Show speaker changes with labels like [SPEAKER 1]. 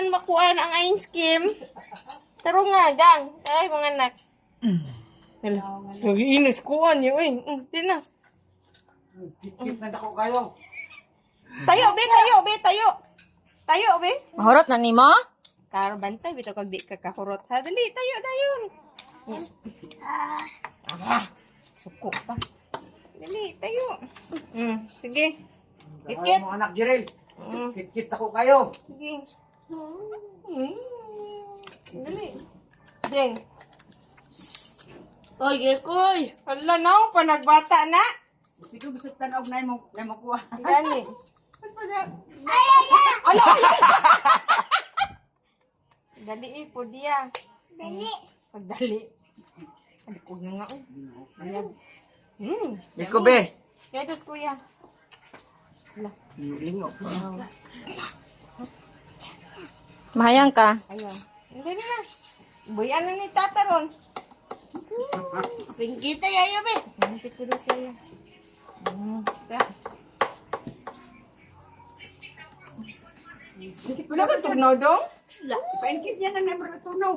[SPEAKER 1] man makuha ang ice cream. Taro nga, gang. Ay, mga anak. Hala, so inis kuhan yun, eh. Di na.
[SPEAKER 2] Kit na dako kayo.
[SPEAKER 1] Tayo, be, tayo. Tayo, be.
[SPEAKER 3] Mahurot na ni mo?
[SPEAKER 1] Karo bantay, bito kag di ka kahurot. Ha, dali, tayo, dayon. Suko pa. Dali, tayo. Sige.
[SPEAKER 2] Kit
[SPEAKER 1] Kit-kit.
[SPEAKER 2] mga anak Jirel.
[SPEAKER 1] Mm,
[SPEAKER 2] Kit dako kayo.
[SPEAKER 1] sige. Dali. Jeng.
[SPEAKER 3] Oy, Gekoy.
[SPEAKER 1] Hala na, panagbata na.
[SPEAKER 2] Sige, bisag tanaw na mo kuha.
[SPEAKER 1] Gani. Ala! Dali po diya. Dali. Pagdali. Alikog na nga. Ayan.
[SPEAKER 2] Iko be.
[SPEAKER 1] Kaya dos kuya.
[SPEAKER 2] Lingo.
[SPEAKER 3] Mahayang ka.
[SPEAKER 1] Ayun. Dali na. Buyan lang ni tata ron.
[SPEAKER 3] Pinggita yayo, be.
[SPEAKER 1] Manipit ko doon siya. Wala ka tunaw dong?
[SPEAKER 2] Paingkit yan ang naman tunaw.